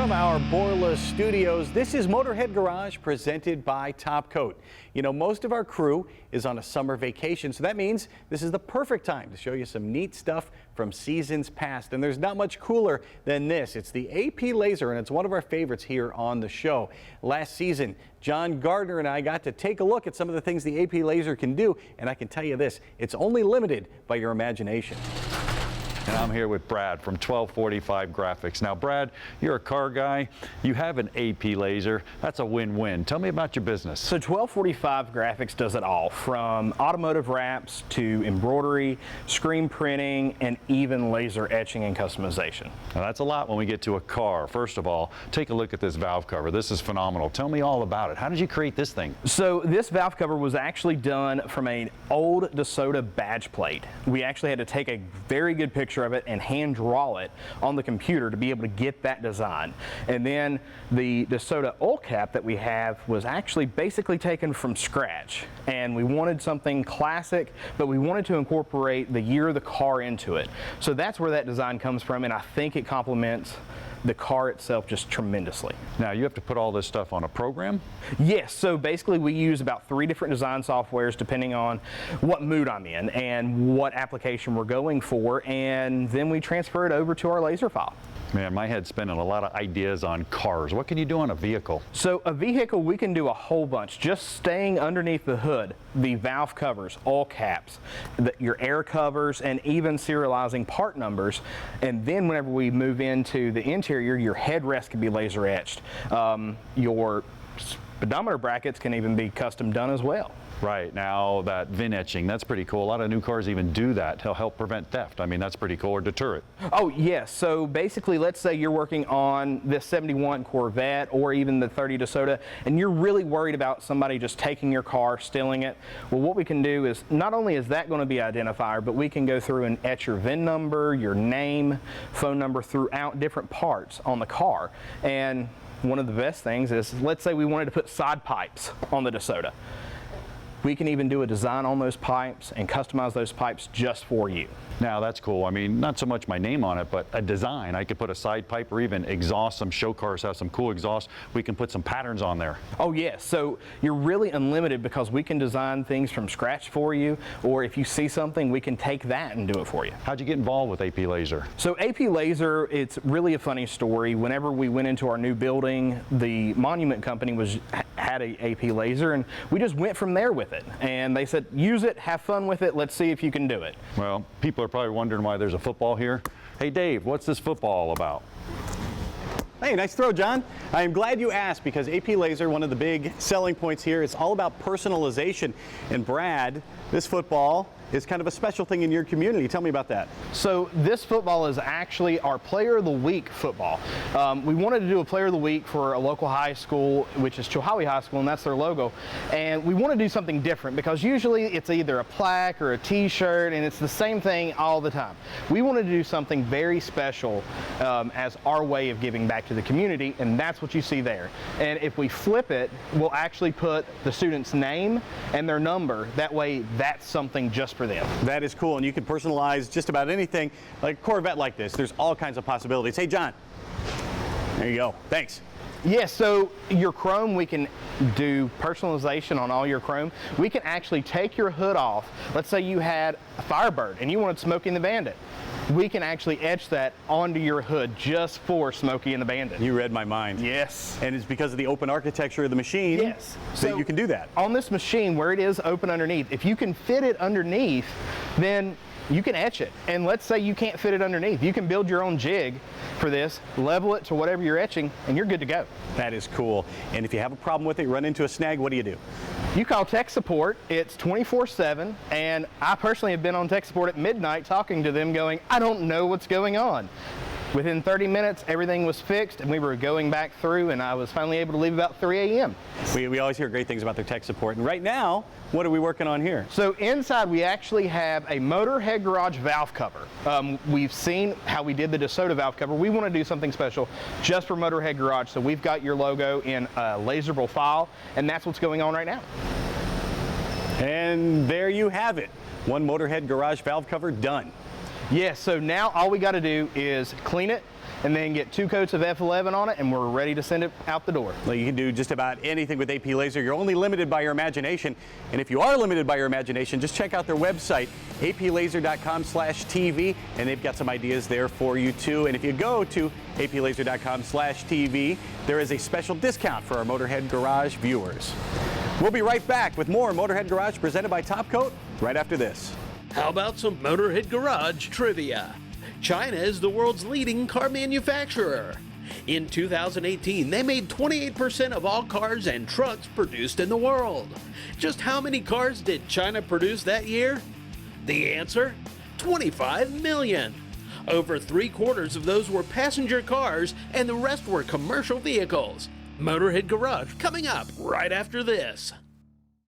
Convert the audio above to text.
from our Borla studios, this is Motorhead Garage presented by Top Coat. You know, most of our crew is on a summer vacation, so that means this is the perfect time to show you some neat stuff from seasons past. And there's not much cooler than this. It's the AP Lazer, and it's one of our favorites here on the show. Last season, John Gardner and I got to take a look at some of the things the AP Lazer can do, and I can tell you this, it's only limited by your imagination. And I'm here with Brad from 1245 Graphics. Now, Brad, you're a car guy. You have an AP Lazer. That's a win-win. Tell me about your business. So 1245 Graphics does it all, from automotive wraps to embroidery, screen printing, and even laser etching and customization. Now, that's a lot when we get to a car. First of all, take a look at this valve cover. This is phenomenal. Tell me all about it. How did you create this thing? So this valve cover was actually done from an old DeSoto badge plate. We actually had to take a very good picture of it and hand draw it on the computer to be able to get that design. And then the DeSoto oil cap that we have was actually basically taken from scratch, and we wanted something classic, but we wanted to incorporate the year of the car into it. So that's where that design comes from, and I think it complements the car itself just tremendously. Now, you have to put all this stuff on a program? Yes, so basically we use about 3 different design softwares depending on what mood I'm in and what application we're going for, and then we transfer it over to our laser file. Man, my head's spinning a lot of ideas on cars. What can you do on a vehicle? So a vehicle, we can do a whole bunch. Just staying underneath the hood, the valve covers, oil caps, your air covers, and even serializing part numbers. And then whenever we move into the interior, your headrest can be laser etched. Your speedometer brackets can even be custom done as well. Right, now that VIN etching, that's pretty cool. A lot of new cars even do that to help prevent theft. I mean, that's pretty cool, or deter it. Oh yes, so basically let's say you're working on this 71 Corvette or even the 30 DeSoto, and you're really worried about somebody just taking your car, stealing it. Well, what we can do is, not only is that going to be an identifier, but we can go through and etch your VIN number, your name, phone number throughout different parts on the car. And one of the best things is, let's say we wanted to put side pipes on the DeSoto. We can even do a design on those pipes and customize those pipes just for you. Now, that's cool. I mean, not so much my name on it, but a design. I could put a side pipe or even exhaust. Some show cars have some cool exhaust. We can put some patterns on there. Oh yes, so you're really unlimited because we can design things from scratch for you, or if you see something, we can take that and do it for you. How'd you get involved with AP Lazer? So AP Lazer, it's really a funny story. Whenever we went into our new building, the Monument Company had a AP Lazer, and we just went from there with it. And they said, use it, have fun with it, let's see if you can do it. Well, people are probably wondering why there's a football here. Hey Dave, what's this football all about? Hey, nice throw, John. I am glad you asked, because AP Lazer, one of the big selling points here, is all about personalization. And Brad, this football is kind of a special thing in your community. Tell me about that. So this football is actually our Player of the Week football. We wanted to do a Player of the Week for a local high school, which is Chilhowie High School, and that's their logo. And we want to do something different, because usually it's either a plaque or a t-shirt, and it's the same thing all the time. We wanted to do something very special as our way of giving back to the community, and that's what you see there. And if we flip it, we'll actually put the student's name and their number. That way, that's something just for them. That is cool, and you can personalize just about anything. Like a Corvette like this, there's all kinds of possibilities. Hey, John, there you go. Thanks. Yes, so your chrome, we can do personalization on all your chrome. We can actually take your hood off. Let's say you had a Firebird and you wanted Smokey and the Bandit. We can actually etch that onto your hood just for Smokey and the Bandit. You read my mind. Yes. And it's because of the open architecture of the machine. Yes. So you can do that. On this machine, where it is open underneath, if you can fit it underneath, then you can etch it. And let's say you can't fit it underneath. You can build your own jig for this, level it to whatever you're etching, and you're good to go. That is cool. And if you have a problem with it, you run into a snag, what do you do? You call tech support. It's 24/7, and I personally have been on tech support at midnight talking to them going, I don't know what's going on. Within 30 minutes, everything was fixed, and we were going back through, and I was finally able to leave about 3 a.m. We always hear great things about their tech support. And right now, what are we working on here? So inside, we actually have a Motorhead Garage valve cover. We've seen how we did the DeSoto valve cover. We want to do something special just for Motorhead Garage. So we've got your logo in a laserable file, and that's what's going on right now. And there you have it. One Motorhead Garage valve cover done. Yes, so now all we got to do is clean it, and then get 2 coats of F11 on it, and we're ready to send it out the door. Well, you can do just about anything with AP Lazer. You're only limited by your imagination. And if you are limited by your imagination, just check out their website, aplazer.com/TV, and they've got some ideas there for you too. And if you go to aplazer.com/TV, there is a special discount for our Motorhead Garage viewers. We'll be right back with more Motorhead Garage presented by Top Coat right after this. How about some Motorhead Garage trivia? China is the world's leading car manufacturer. In 2018, they made 28% of all cars and trucks produced in the world. Just how many cars did China produce that year? The answer? 25 million. Over 3/4 of those were passenger cars, and the rest were commercial vehicles. Motorhead Garage coming up right after this.